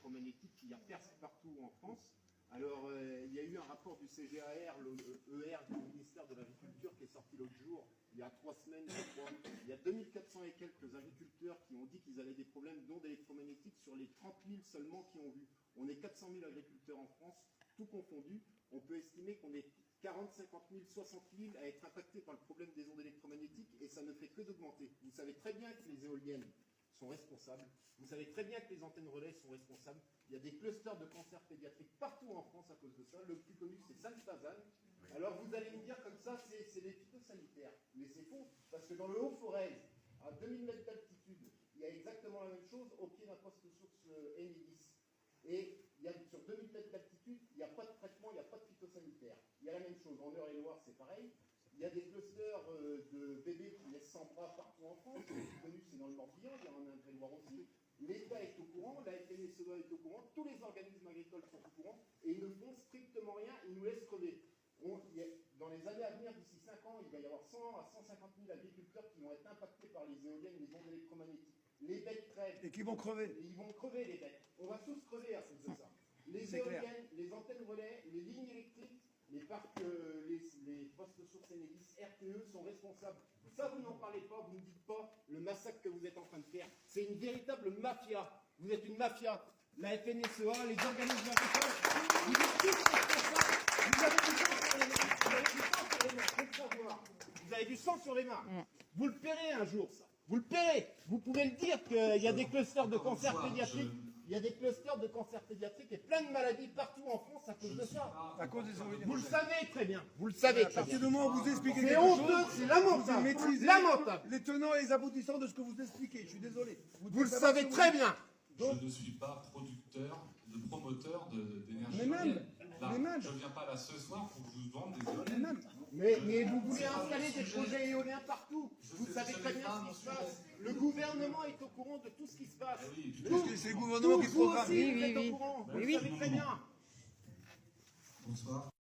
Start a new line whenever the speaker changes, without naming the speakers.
électromagnétiques qui percent partout en France. Alors, il y a eu un rapport du CGAR, le ER du ministère de l'Agriculture, qui est sorti l'autre jour, il y a 3 semaines, je crois. Il y a 2400 et quelques agriculteurs qui ont dit qu'ils avaient des problèmes d'ondes électromagnétiques sur les 30 000 seulement qui ont vu. On est 400 000 agriculteurs en France, tout confondu. On peut estimer qu'on est 40, 50 000, 60 000 à être impactés par le problème des ondes électromagnétiques et ça ne fait que d'augmenter. Vous savez très bien que les éoliennes sont responsables. Vous savez très bien que les antennes relais sont responsables. Il y a des clusters de cancers pédiatriques partout en France à cause de ça. Le plus connu, c'est Sainte-Pazanne. Alors vous allez me dire comme ça, c'est les phytosanitaires. Mais c'est faux, parce que dans le Haut-Forez, à 2000 mètres d'altitude, il y a exactement la même chose au pied d'un poste source Enedis. Et il y a, sur 2000 mètres d'altitude, il n'y a pas de traitement, il n'y a pas de phytosanitaire. Il y a la même chose. En Eure-et-Loire, c'est pareil. Il y a des clusters de bébés qui naissent sans bras partout en France. Le plus connu, c'est dans le Morbihan, il y en a un Indre-et-Loire aussi. L'État est au courant, la FNSEA est au courant, tous les organismes agricoles sont au courant et ils ne font strictement rien, ils nous laissent crever. Dans les années à venir, d'ici 5 ans, il va y avoir 100 à 150 000 agriculteurs qui vont être impactés par les éoliennes, les ondes électromagnétiques. Les bêtes crèvent.
Et qui vont crever.
Et ils vont crever, les bêtes. On va tous crever à cause de ça. Les éoliennes, les antennes relais, les lignes électriques, les parcs, les postes sources Enedis, RTE sont responsables. Ça, vous n'en parlez pas, vous ne dites pas le massacre que vous êtes en train de faire. C'est une véritable mafia. Vous êtes une mafia. La FNSEA, les organismes agricoles, vous êtes tous responsables. Vous avez du sang sur les mains. Vous avez du sang sur les mains, faut le savoir. Vous avez du sang sur les mains. Vous le paierez un jour, ça. Vous le paierez. Vous pourrez le dire qu'il y a des clusters de cancer pédiatrique. Il y a des clusters de cancer pédiatrique et plein de maladies partout en France à cause de ça.
À cause des éoliennes.
Vous le savez très bien. Vous le savez
À
très
partir
bien.
du moment où vous expliquez
C'est
quelque
honteux,
chose,
c'est lamentable.
vous maîtrisez
Lamentable.
les tenants et les aboutissants de ce que vous expliquez. Je suis désolé.
Vous le savez très bien.
Je ne suis pas producteur, promoteur d'énergie
Mais même,
éolienne. Là,
mais même.
je ne viens pas là ce soir pour vous vendre des éoliennes.
Même.
Mais vous voulez installer des projets éoliens partout. Vous savez très bien ce qui se passe. Le gouvernement est au courant de tout ce qui se passe.
Ah oui, et puis,
Parce que c'est le gouvernement qui
Vous
programme.
aussi, vous êtes au courant. Vous le savez très bien.
bonsoir.